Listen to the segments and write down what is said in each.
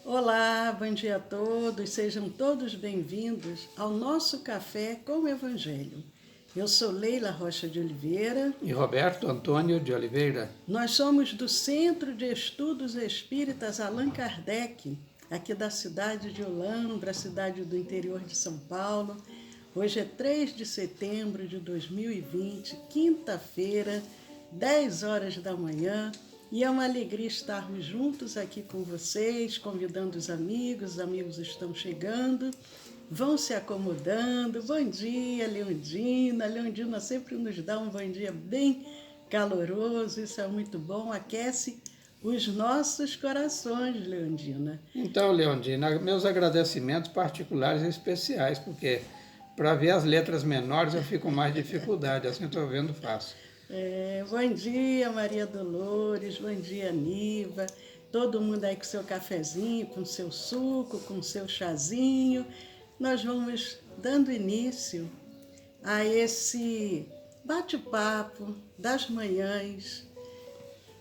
Olá, bom dia a todos, sejam todos bem-vindos ao nosso Café com o Evangelho. Eu sou Leila Rocha de Oliveira. E Roberto Antônio de Oliveira. Nós somos do Centro de Estudos Espíritas Allan Kardec, aqui da cidade de Olambra, cidade do interior de São Paulo. Hoje é 3 de setembro de 2020, quinta-feira, 10 horas da manhã. E é uma alegria estarmos juntos aqui com vocês, convidando os amigos estão chegando, vão se acomodando. Bom dia, Leondina. Leondina sempre nos dá um bom dia bem caloroso, isso é muito bom, aquece os nossos corações, Leondina. Então, Leondina, meus agradecimentos particulares e especiais, porque para ver as letras menores eu fico com mais dificuldade, assim estou vendo fácil. Bom dia, Maria Dolores, bom dia, Niva, todo mundo aí com seu cafezinho, com seu suco, com seu chazinho. Nós vamos dando início a esse bate-papo das manhãs,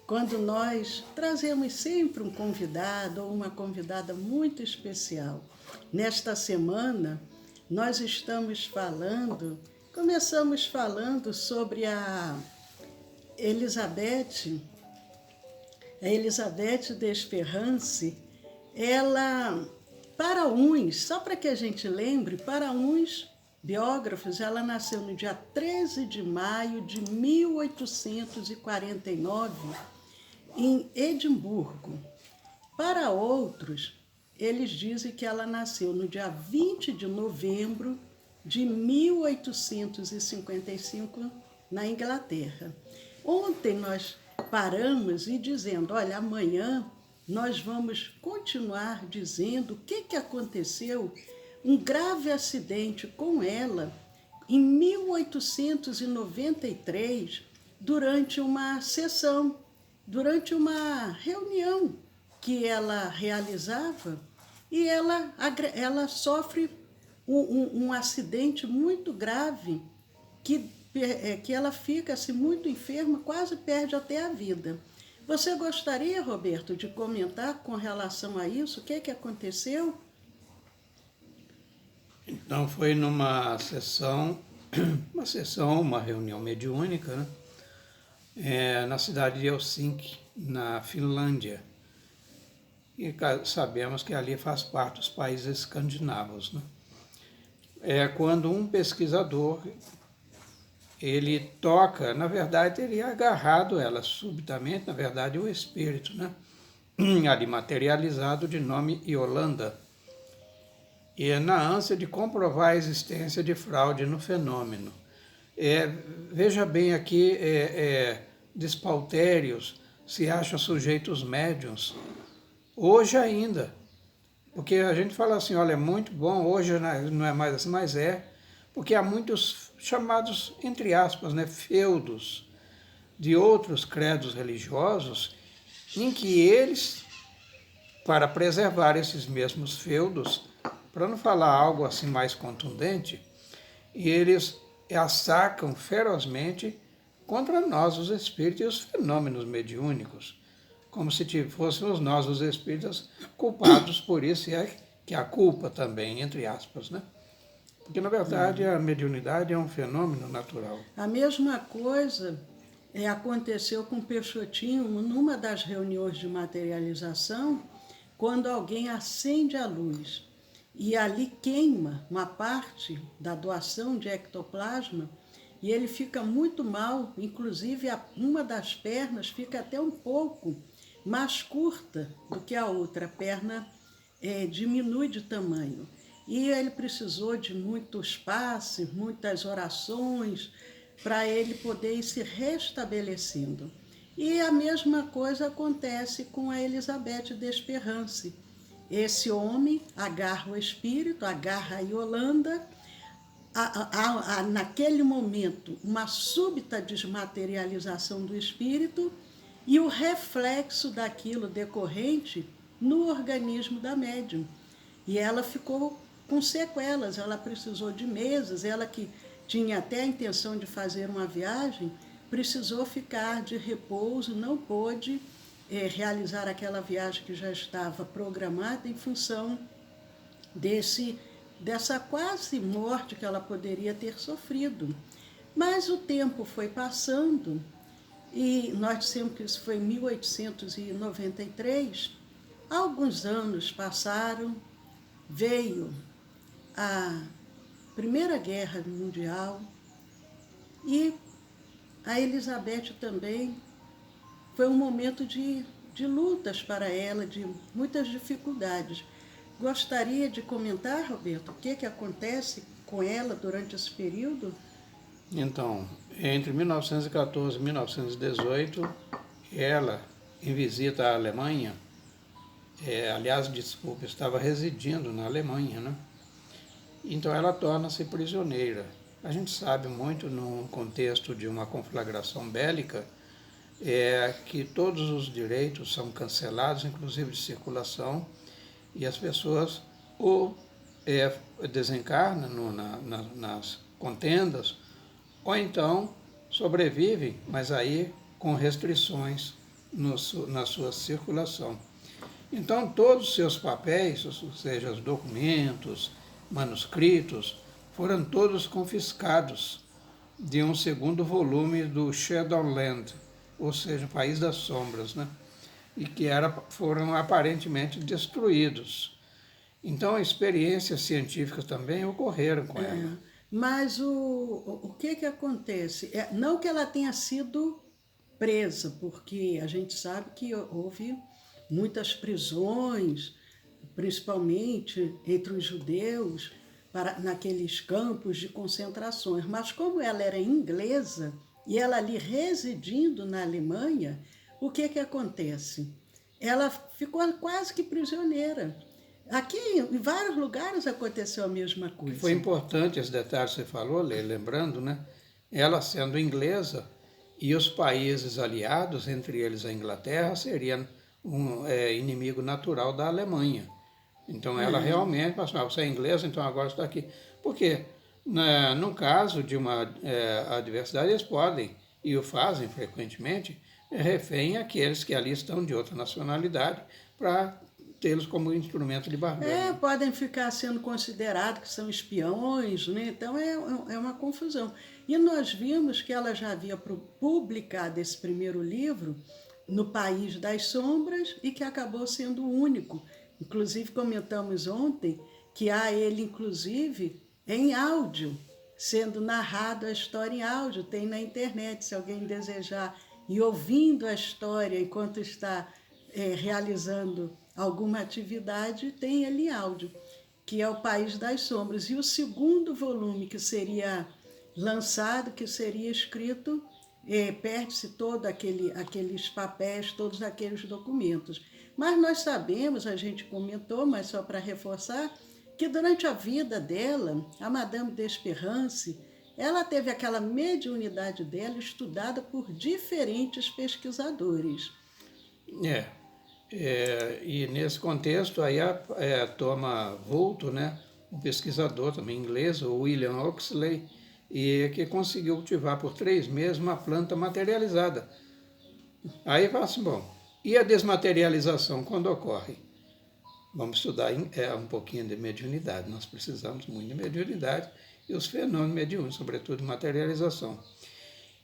quando nós trazemos sempre um convidado ou uma convidada muito especial. Nesta semana, nós começamos falando sobre a Elizabeth Desperrance. Ela, para uns, só para que a gente lembre, para uns biógrafos, ela nasceu no dia 13 de maio de 1849, em Edimburgo. Para outros, eles dizem que ela nasceu no dia 20 de novembro de 1855, na Inglaterra. Ontem nós paramos e dizendo, olha, amanhã nós vamos continuar dizendo o que aconteceu, um grave acidente com ela em 1893, durante uma sessão, durante uma reunião que ela realizava, e ela sofre um acidente muito grave, que ela fica assim, muito enferma, quase perde até a vida. Você gostaria, Roberto, de comentar com relação a isso? O que aconteceu? Então foi numa uma reunião mediúnica, né? Na cidade de Helsinki, na Finlândia. E sabemos que ali faz parte dos países escandinavos, né? É quando um pesquisador, ele toca, na verdade teria agarrado ela subitamente, na verdade o espírito, né? Ali materializado, de nome Yolanda. E na ânsia de comprovar a existência de fraude no fenômeno. Veja bem aqui, despautérios se acham sujeitos médiuns, hoje ainda. Porque a gente fala assim, olha, é muito bom, hoje não é mais assim, mas porque há muitos chamados, entre aspas, né, feudos de outros credos religiosos, em que eles, para preservar esses mesmos feudos, para não falar algo assim mais contundente, eles assacam ferozmente contra nós, os espíritos, e os fenômenos mediúnicos, como se fôssemos nós, os espíritos, culpados por isso, e que a culpa também, entre aspas, né? Porque, na verdade, a mediunidade é um fenômeno natural. A mesma coisa aconteceu com Peixotinho numa das reuniões de materialização, quando alguém acende a luz e ali queima uma parte da doação de ectoplasma, e ele fica muito mal, inclusive uma das pernas fica até um pouco mais curta do que a outra, a perna diminui de tamanho. E ele precisou de muitos passes, muitas orações, para ele poder ir se restabelecendo. E a mesma coisa acontece com a Elizabeth Desperrance. Esse homem agarra o espírito, agarra a Yolanda, naquele momento, uma súbita desmaterialização do espírito e o reflexo daquilo decorrente no organismo da médium. E ela ficou com sequelas, ela precisou de meses, ela que tinha até a intenção de fazer uma viagem, precisou ficar de repouso, não pôde realizar aquela viagem que já estava programada em função dessa quase morte que ela poderia ter sofrido. Mas o tempo foi passando e nós dissemos que isso foi em 1893. Alguns anos passaram, veio a Primeira Guerra Mundial e a Elizabeth também foi um momento de lutas para ela, de muitas dificuldades. Gostaria de comentar, Roberto, o que acontece com ela durante esse período? Então, entre 1914 e 1918, ela, em visita à Alemanha, aliás, desculpa, estava residindo na Alemanha, né? Então ela torna-se prisioneira. A gente sabe muito no contexto de uma conflagração bélica que todos os direitos são cancelados, inclusive de circulação, e as pessoas ou desencarnam nas contendas, ou então sobrevivem, mas aí com restrições na sua circulação. Então todos os seus papéis, ou seja, os documentos, manuscritos, foram todos confiscados de um segundo volume do Shadowland, ou seja, o País das Sombras, né? E que foram aparentemente destruídos. Então, experiências científicas também ocorreram com ela. Mas o que acontece? Não que ela tenha sido presa, porque a gente sabe que houve muitas prisões, principalmente entre os judeus, naqueles campos de concentrações. Mas como ela era inglesa e ela ali residindo na Alemanha, o que acontece? Ela ficou quase que prisioneira. Aqui, em vários lugares, aconteceu a mesma coisa. Foi importante esse detalhe que você falou, lembrando, né? Ela sendo inglesa e os países aliados, entre eles a Inglaterra, seriam um inimigo natural da Alemanha. Então ela realmente passou, você é inglesa, então agora está aqui. Porque no caso de uma adversidade, eles podem, e o fazem frequentemente, refém aqueles que ali estão de outra nacionalidade para tê-los como instrumento de barganha. Podem ficar sendo considerados que são espiões, né? Então é uma confusão. E nós vimos que ela já havia publicado esse primeiro livro no País das Sombras e que acabou sendo o único. Inclusive comentamos ontem que há ele, inclusive, em áudio, sendo narrado a história em áudio, tem na internet, se alguém desejar ir ouvindo a história enquanto está realizando alguma atividade, tem ele em áudio, que é o País das Sombras. E o segundo volume que seria lançado, que seria escrito, perde-se todos aqueles papéis, todos aqueles documentos. Mas nós sabemos, a gente comentou, mas só para reforçar, que durante a vida dela, a Madame d'Espérance, ela teve aquela mediunidade dela estudada por diferentes pesquisadores. E nesse contexto aí toma vulto, né, um pesquisador também inglês, o William Oxley, e que conseguiu cultivar por 3 meses uma planta materializada. Aí fala assim, bom, e a desmaterialização quando ocorre? Vamos estudar um pouquinho de mediunidade, nós precisamos muito de mediunidade e os fenômenos mediúnicos, sobretudo de materialização.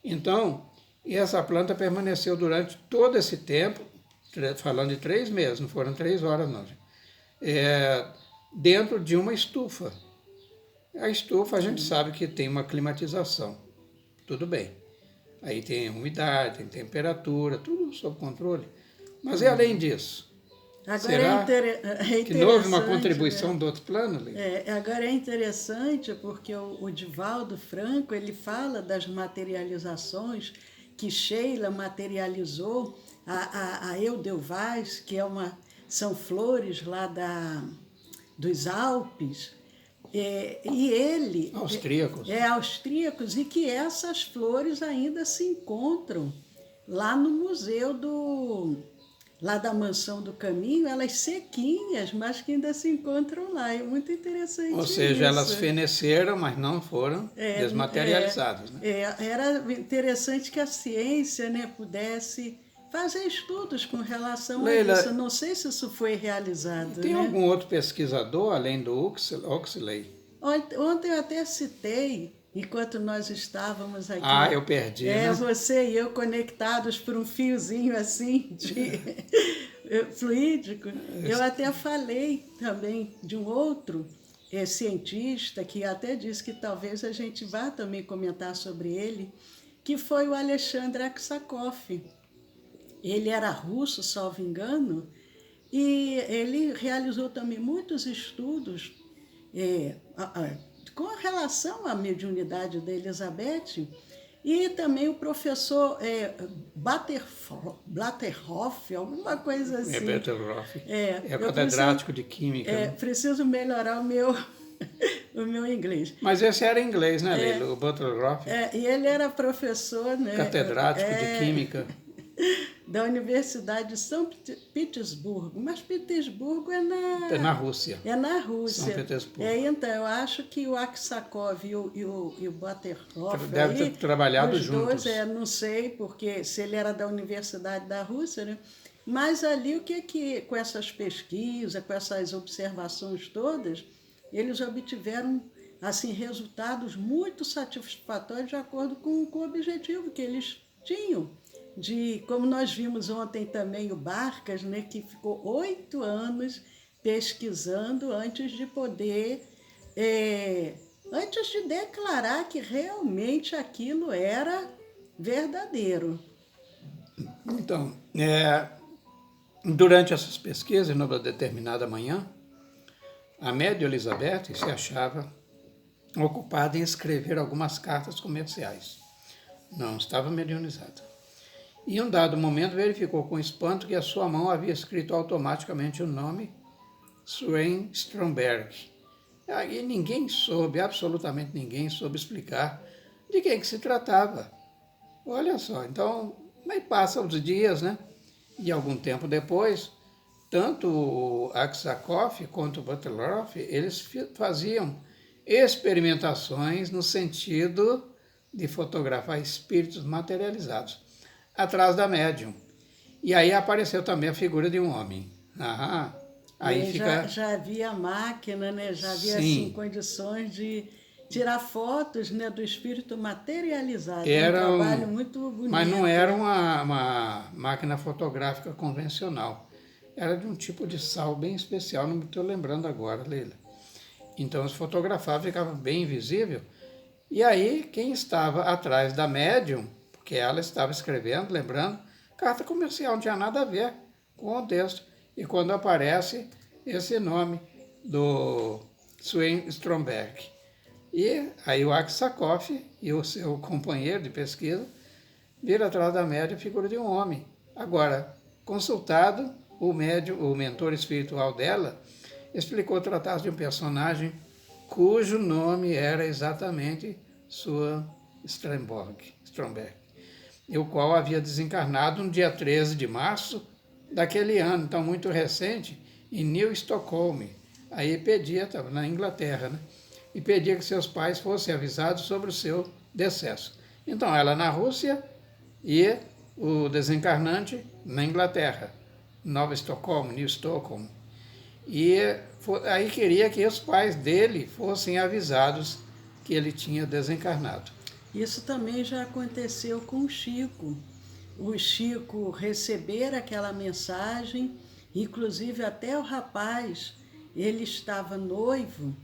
Então, e essa planta permaneceu durante todo esse tempo, falando de 3 meses, não foram 3 horas não, dentro de uma estufa. A estufa a gente sabe que tem uma climatização, tudo bem. Aí tem umidade, tem temperatura, tudo sob controle. Mas e além disso? Agora será que não houve uma contribuição do outro plano? Agora é interessante porque o Divaldo Franco ele fala das materializações que Sheila materializou, a Edelweiss, que são flores lá dos Alpes, e ele... Austríacos. Austríacos, e que essas flores ainda se encontram lá no museu lá da Mansão do Caminho, elas sequinhas, mas que ainda se encontram lá. É muito interessante. Ou seja, elas feneceram, mas não foram desmaterializadas. Né? Era interessante que a ciência, né, pudesse fazer estudos com relação Leila, a isso. Não sei se isso foi realizado. tem né? algum outro pesquisador, além do Huxley? Ontem eu até citei, enquanto nós estávamos aqui. Ah, eu perdi, né? Você e eu conectados por um fiozinho assim de fluídico. Eu até falei também de um outro cientista que até disse que talvez a gente vá também comentar sobre ele, que foi o Alexandre Aksakov. Ele era russo, salvo engano, e ele realizou também muitos estudos com relação à mediunidade da Elizabeth, e também o professor Blatterhoff, alguma coisa assim. Blatterhoff. É catedrático de Química. Né? Preciso melhorar o meu, o meu inglês. Mas esse era inglês, né, Leila? O Blatterhoff. E ele era professor, né, catedrático de Química. Da Universidade de São Petersburgo, mas Petersburgo é na Rússia. É na Rússia. São Petersburgo. Então, eu acho que o Aksakov e o Blatterhoff devem ter trabalhado juntos. Dois, não sei, porque se ele era da Universidade da Rússia, né? Mas ali o que com essas pesquisas, com essas observações todas, eles obtiveram assim resultados muito satisfatórios de acordo com o objetivo que eles tinham. Como nós vimos ontem também o Barcas, né, que ficou 8 anos pesquisando antes de poder, antes de declarar que realmente aquilo era verdadeiro. Então, durante essas pesquisas, numa determinada manhã, a médium Elizabeth se achava ocupada em escrever algumas cartas comerciais. Não estava mediunizada. Em um dado momento, verificou com espanto que a sua mão havia escrito automaticamente o nome Swain Stromberg. E ninguém soube, absolutamente ninguém soube explicar de quem que se tratava. Olha só, então, aí passam os dias, né? E algum tempo depois, tanto o Aksakov quanto o Blatterhoff, eles faziam experimentações no sentido de fotografar espíritos materializados atrás da médium. E aí apareceu também a figura de um homem. Aí já havia máquina, né? Já havia assim, condições de tirar fotos, né, do espírito materializado. Era um trabalho muito bonito. Mas não era uma máquina fotográfica convencional. Era de um tipo de sal bem especial, não me estou lembrando agora, Leila. Então, se fotografava, ficava bem visível. E aí, quem estava atrás da médium, porque ela estava escrevendo, lembrando, carta comercial, não tinha nada a ver com o texto. E quando aparece esse nome do Swain Stromberg. E aí o Aksakov e o seu companheiro de pesquisa viram atrás da médium a figura de um homem. Agora, consultado, o mentor espiritual dela, explicou tratar-se de um personagem cujo nome era exatamente Swain Stromberg, e o qual havia desencarnado no dia 13 de março daquele ano, então muito recente, em New Stockholm. Aí pedia, estava na Inglaterra, né? E pedia que seus pais fossem avisados sobre o seu decesso. Então ela na Rússia e o desencarnante na Inglaterra, Nova Estocolmo, New Stockholm. E aí queria que os pais dele fossem avisados que ele tinha desencarnado. Isso também já aconteceu com o Chico. O Chico receber aquela mensagem, inclusive até o rapaz, ele estava noivo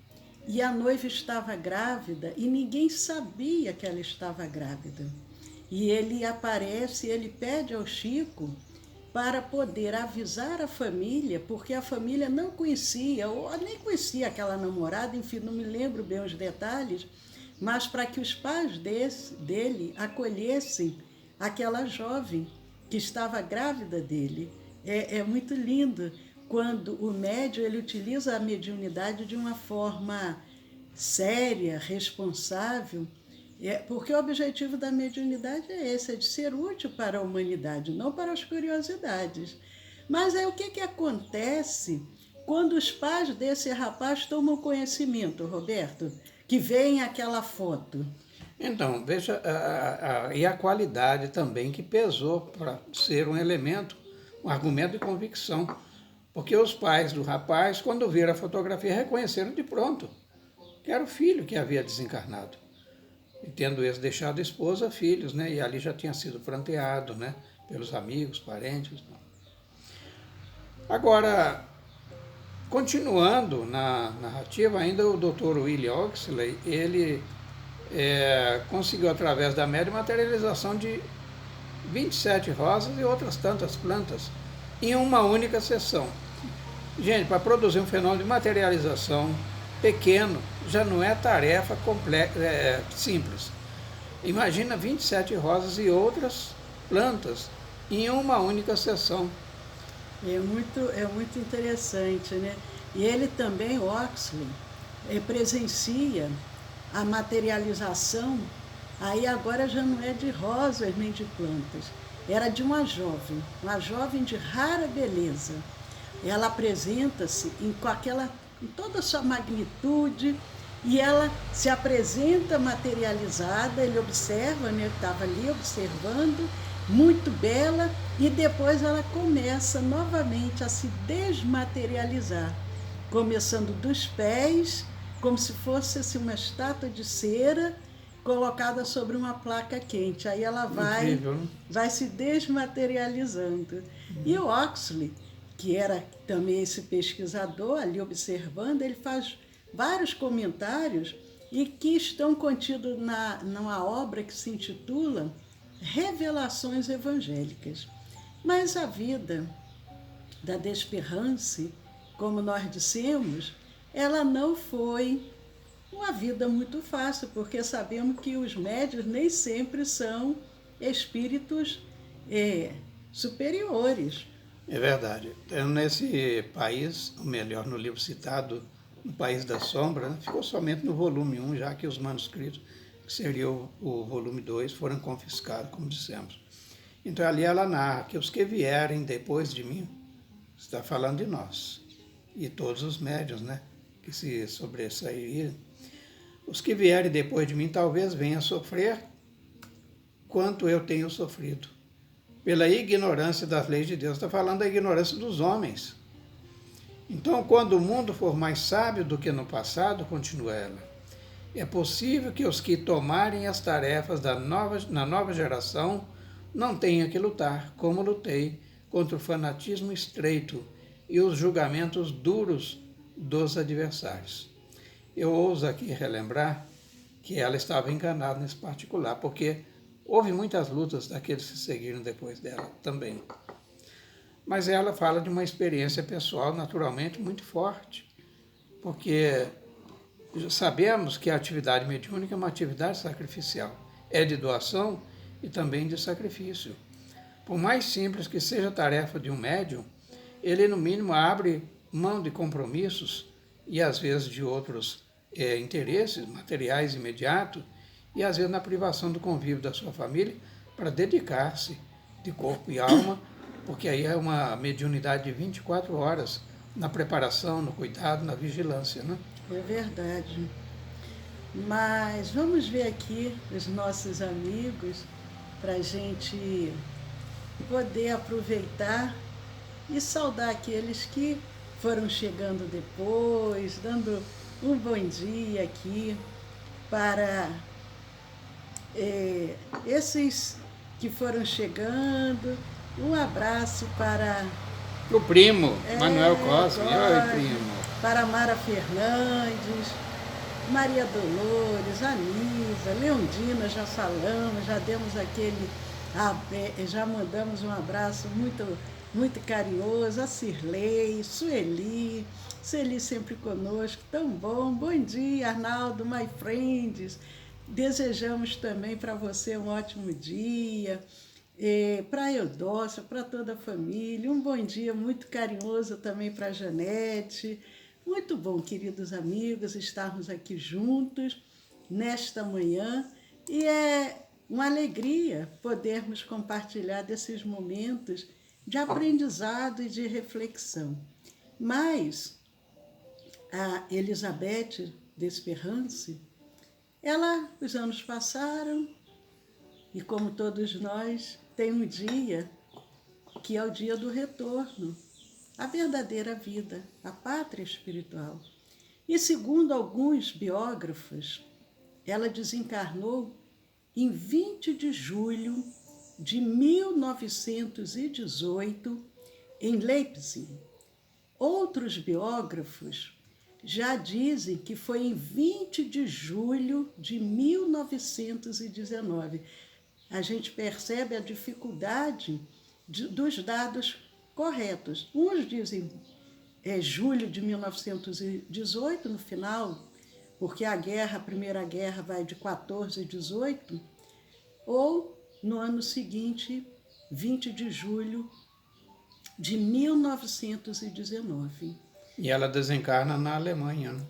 e a noiva estava grávida e ninguém sabia que ela estava grávida. E ele aparece, ele pede ao Chico para poder avisar a família, porque a família não conhecia, ou nem conhecia aquela namorada, enfim, não me lembro bem os detalhes, mas para que os pais dele acolhessem aquela jovem que estava grávida dele. É muito lindo quando o médium ele utiliza a mediunidade de uma forma séria, responsável, porque o objetivo da mediunidade é esse, é de ser útil para a humanidade, não para as curiosidades. Mas o que acontece quando os pais desse rapaz tomam conhecimento, Roberto, que veem aquela foto? Então, veja, e a qualidade também que pesou para ser um elemento, um argumento de convicção. Porque os pais do rapaz, quando viram a fotografia, reconheceram de pronto que era o filho que havia desencarnado. E tendo eles deixado esposa, filhos, né? E ali já tinha sido pranteado, né? Pelos amigos, parentes. Agora, continuando na narrativa, ainda o Dr. William Oxley, ele conseguiu, através da média, materialização de 27 rosas e outras tantas plantas em uma única sessão. Gente, para produzir um fenômeno de materialização pequeno, já não é tarefa simples. Imagina 27 rosas e outras plantas em uma única sessão. É muito interessante, né? E ele também, o Oxley, presencia a materialização, aí agora já não é de rosas nem de plantas, era de uma jovem de rara beleza. Ela apresenta-se em toda a sua magnitude, e ela se apresenta materializada, ele observa, né, estava ali observando, muito bela, e depois ela começa novamente a se desmaterializar, começando dos pés, como se fosse assim, uma estátua de cera colocada sobre uma placa quente. Aí ela Incrível, né? vai se desmaterializando. E o Oxley, que era também esse pesquisador ali observando, ele faz vários comentários e que estão contidos numa obra que se intitula Revelações Evangélicas. Mas a vida da Desperance, como nós dissemos, ela não foi uma vida muito fácil, porque sabemos que os médiuns nem sempre são espíritos superiores. É verdade. Nesse país, ou melhor, no livro citado, No País da Sombra, né, ficou somente no volume 1, já que os manuscritos, que seria o volume 2, foram confiscados, como dissemos. Então ali ela narra que os que vierem depois de mim, está falando de nós, e todos os médiuns, né, que se sobressairiam, os que vierem depois de mim talvez venham sofrer quanto eu tenho sofrido, pela ignorância das leis de Deus. Está falando da ignorância dos homens. Então, quando o mundo for mais sábio do que no passado, continua ela, é possível que os que tomarem as tarefas na nova geração não tenham que lutar, como lutei, contra o fanatismo estreito e os julgamentos duros dos adversários. Eu ouso aqui relembrar que ela estava enganada nesse particular, porque houve muitas lutas daqueles que seguiram depois dela também. Mas ela fala de uma experiência pessoal, naturalmente, muito forte, porque sabemos que a atividade mediúnica é uma atividade sacrificial, é de doação e também de sacrifício. Por mais simples que seja a tarefa de um médium, ele, no mínimo, abre mão de compromissos e, às vezes, de outros interesses materiais imediatos, e, às vezes, na privação do convívio da sua família, para dedicar-se de corpo e alma, porque aí é uma mediunidade de 24 horas na preparação, no cuidado, na vigilância, né? É verdade. Mas vamos ver aqui os nossos amigos para a gente poder aproveitar e saudar aqueles que foram chegando depois, dando um bom dia aqui para esses que foram chegando. Um abraço para O primo, Manuel Cosme. Oi, primo. Para Mara Fernandes, Maria Dolores, Anisa, Leondina, já falamos, já demos já mandamos um abraço muito carinhoso, a Cirlei, Sueli sempre conosco, tão bom. Bom dia, Arnaldo, my friends. Desejamos também para você um ótimo dia. Para a Eudócia, para toda a família, um bom dia muito carinhoso também para a Janete. Muito bom, queridos amigos, estarmos aqui juntos nesta manhã, e é uma alegria podermos compartilhar desses momentos de aprendizado e de reflexão. Mas a Elizabeth Desperance, Os anos passaram e, como todos nós, tem um dia que é o dia do retorno, a verdadeira vida, a pátria espiritual. E segundo alguns biógrafos, ela desencarnou em 20 de julho de 1918 em Leipzig. Outros biógrafos já dizem que foi em 20 de julho de 1919. A gente percebe a dificuldade dos dados corretos. Uns dizem julho de 1918, no final, porque a Primeira Guerra vai de 14 a 18, ou no ano seguinte, 20 de julho de 1919. E ela desencarna na Alemanha, né?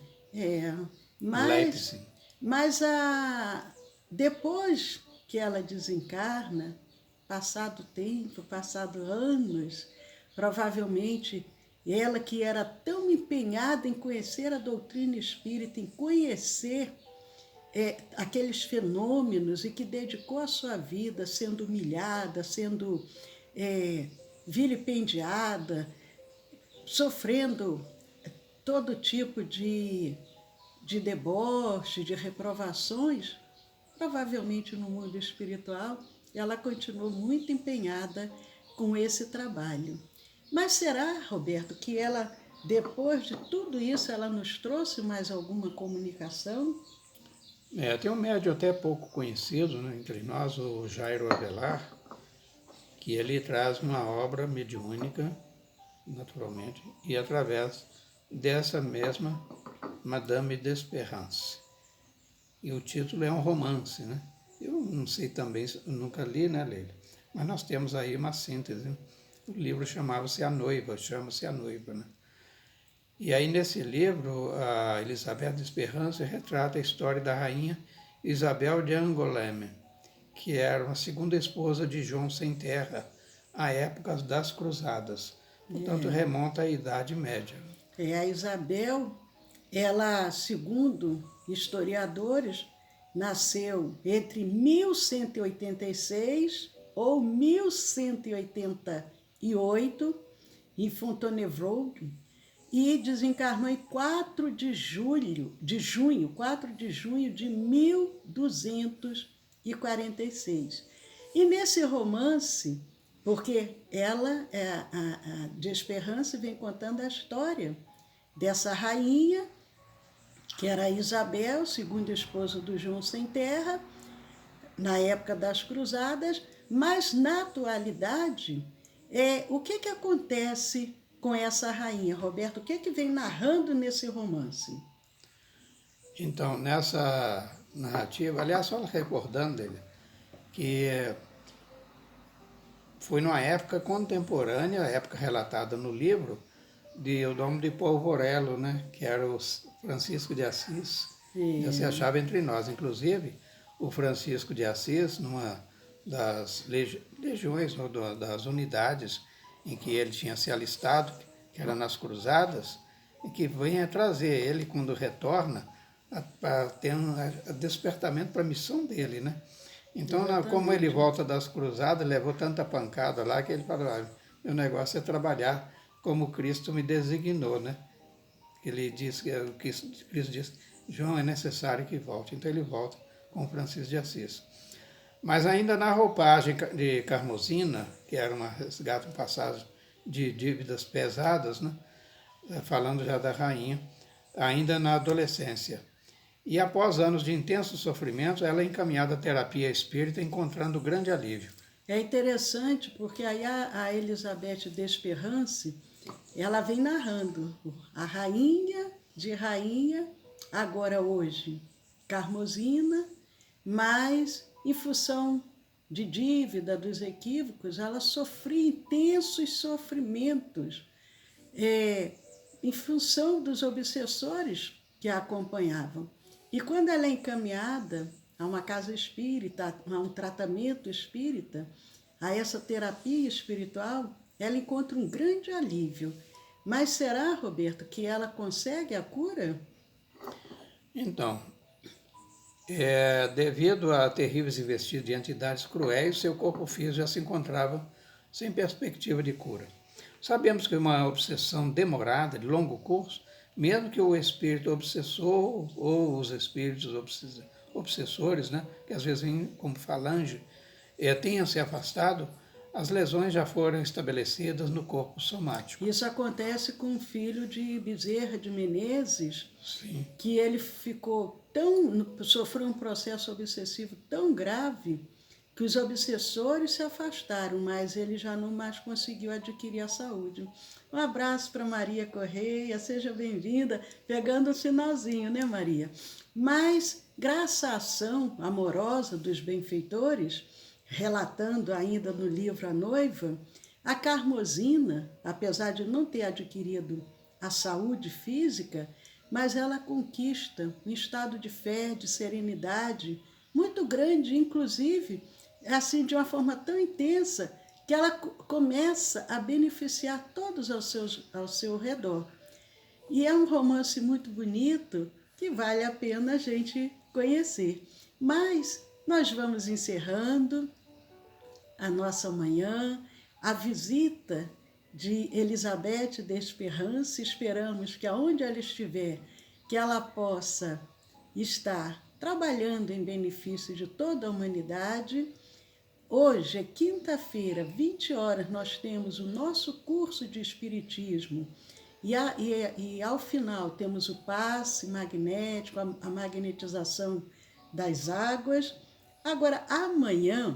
Leipzig. Mas depois que ela desencarna, passado tempo, passado anos, provavelmente ela que era tão empenhada em conhecer a doutrina espírita, em conhecer aqueles fenômenos e que dedicou a sua vida sendo humilhada, sendo vilipendiada, sofrendo todo tipo de deboche, de reprovações, provavelmente no mundo espiritual, ela continuou muito empenhada com esse trabalho. Mas será, Roberto, que ela, depois de tudo isso, ela nos trouxe mais alguma comunicação? Tem um médium até pouco conhecido, né, entre nós, o Jairo Avelar, que ele traz uma obra mediúnica, naturalmente, e através dessa mesma Madame d'Espérance. E o título é um romance, né? Eu não sei também, nunca li, né, Leila? Mas nós temos aí uma síntese, né? O livro chama-se A Noiva, né? E aí nesse livro, a Elizabeth d'Espérance retrata a história da rainha Isabel de Angoulême, que era uma segunda esposa de João Sem Terra, à época das Cruzadas. Portanto, remonta à Idade Média. A Isabel, ela, segundo historiadores, nasceu entre 1186 ou 1188 em Fontainebleau e desencarnou em 4 de junho de 1246. E nesse romance, porque ela, a d'Espérance, vem contando a história dessa rainha, que era Isabel, segunda esposa do João Sem Terra, na época das Cruzadas, mas na atualidade, o que acontece com essa rainha, Roberto? O que vem narrando nesse romance? Então, nessa narrativa, aliás, só recordando ele, que foi numa época contemporânea, a época relatada no livro, o nome de Polvorello, né, que era o Francisco de Assis, que se achava entre nós. Inclusive, o Francisco de Assis, numa das legiões, ou das unidades em que ele tinha se alistado, que era nas Cruzadas, e que vem a trazer ele, quando retorna, para ter um despertamento para a missão dele, né? Então, como ele volta das Cruzadas, levou tanta pancada lá, que ele falou, meu negócio é trabalhar como Cristo me designou, né? Ele diz que Cristo diz, João, é necessário que volte. Então ele volta com Francisco de Assis. Mas ainda na roupagem de Carmosina, que era um resgate, passagem de dívidas pesadas, né? Falando já da rainha, ainda na adolescência. E após anos de intenso sofrimento, ela é encaminhada à terapia espírita, encontrando grande alívio. É interessante porque aí a Elizabeth d'Espérance, ela vem narrando a rainha de rainha, agora hoje Carmosina, mas em função de dívida, dos equívocos, ela sofria intensos sofrimentos em função dos obsessores que a acompanhavam. E quando ela é encaminhada a uma casa espírita, a um tratamento espírita, a essa terapia espiritual, ela encontra um grande alívio. Mas será, Roberto, que ela consegue a cura? Então, Devido a terríveis investidas de entidades cruéis, seu corpo físico já se encontrava sem perspectiva de cura. Sabemos que uma obsessão demorada, de longo curso, mesmo que o espírito obsessor ou os espíritos obsessores, né, que às vezes vêm como falange, tenham se afastado, as lesões já foram estabelecidas no corpo somático. Isso acontece com um filho de Bezerra de Menezes, Sim. que ele sofreu um processo obsessivo tão grave que os obsessores se afastaram, mas ele já não mais conseguiu adquirir a saúde. Um abraço para Maria Correia, seja bem-vinda, pegando o sinalzinho, né, Maria? Mas, graças à ação amorosa dos benfeitores, relatando ainda no livro A Noiva, a Carmosina, apesar de não ter adquirido a saúde física, mas ela conquista um estado de fé, de serenidade muito grande, inclusive, assim, de uma forma tão intensa, que ela começa a beneficiar todos ao seu redor. E é um romance muito bonito que vale a pena a gente conhecer. Mas nós vamos encerrando a nossa manhã, a visita de Elizabeth Desperrance. Esperamos que aonde ela estiver, que ela possa estar trabalhando em benefício de toda a humanidade. Hoje é quinta-feira, 20 horas, nós temos o nosso curso de Espiritismo e ao final temos o passe magnético, a magnetização das águas. Agora, amanhã,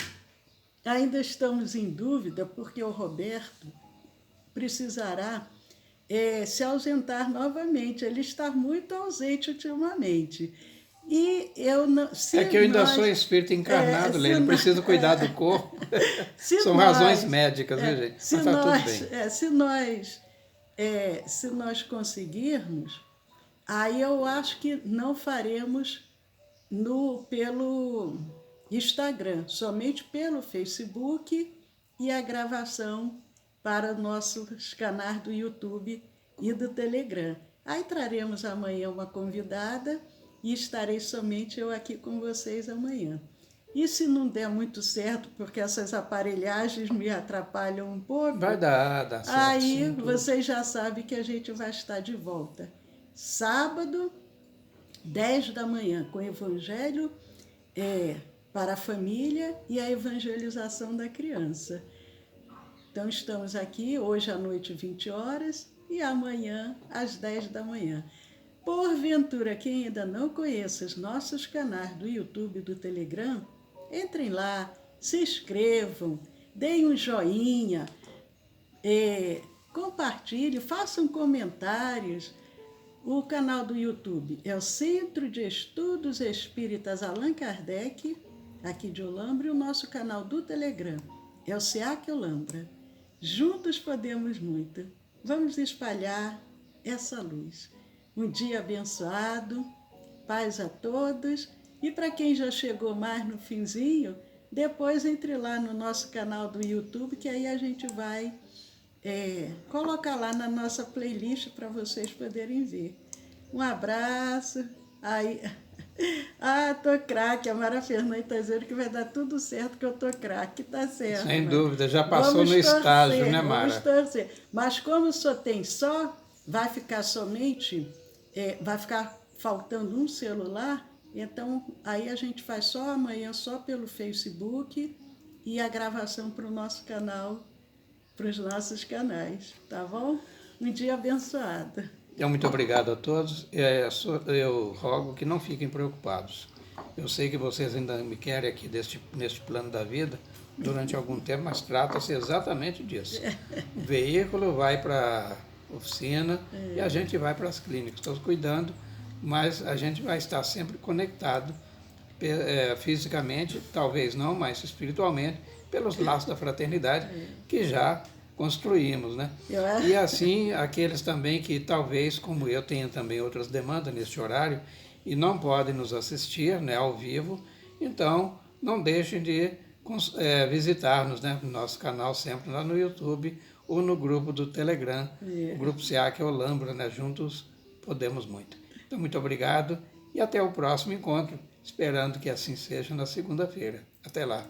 ainda estamos em dúvida, porque o Roberto precisará se ausentar novamente. Ele está muito ausente ultimamente. E eu não, que eu ainda sou espírito encarnado, Leila, preciso cuidar do corpo. São razões médicas, viu, gente? Mas tá tudo bem. Se nós conseguirmos, aí eu acho que não faremos pelo Instagram, somente pelo Facebook e a gravação para nossos canais do YouTube e do Telegram. Aí traremos amanhã uma convidada e estarei somente eu aqui com vocês amanhã. E se não der muito certo, porque essas aparelhagens me atrapalham um pouco... Vai dar certo. Aí vocês já sabem que a gente vai estar de volta. Sábado, 10 da manhã, com o Evangelho para a família e a evangelização da criança. Então estamos aqui hoje à noite, 20 horas, e amanhã às 10 da manhã. Porventura, quem ainda não conhece os nossos canais do YouTube e do Telegram, entrem lá, se inscrevam, deem um joinha, compartilhem, façam comentários. O canal do YouTube é o Centro de Estudos Espíritas Allan Kardec, aqui de Olambra, e o nosso canal do Telegram é o SEAC Olambra. Juntos podemos muito. Vamos espalhar essa luz. Um dia abençoado, paz a todos. E para quem já chegou mais no finzinho, depois entre lá no nosso canal do YouTube, que aí a gente vai colocar lá na nossa playlist para vocês poderem ver. Um abraço. Tô craque. A Mara Fernanda está dizendo que vai dar tudo certo, que eu tô craque. Tá certo. Sem dúvida, já passou no estágio, né, Mara? Vamos torcer. Mas como só tem vai ficar somente, vai ficar faltando um celular, então aí a gente faz só amanhã, só pelo Facebook e a gravação para o nosso canal, para os nossos canais, tá bom? Um dia abençoado. Então, muito obrigado a todos. Eu rogo que não fiquem preocupados. Eu sei que vocês ainda me querem aqui neste plano da vida durante algum tempo, mas trata-se exatamente disso. O veículo vai para a oficina e a gente vai para as clínicas. Estou cuidando, mas a gente vai estar sempre conectado fisicamente, talvez não, mas espiritualmente, pelos laços da fraternidade que já construímos, né? E assim, aqueles também que talvez, como eu, tenham também outras demandas neste horário e não podem nos assistir, né, ao vivo, então não deixem de visitar-nos, né, no nosso canal sempre lá no YouTube ou no grupo do Telegram, o Grupo SEAC Olambra, né? Juntos podemos muito. Então, muito obrigado e até o próximo encontro. esperando que assim seja na segunda-feira. Até lá.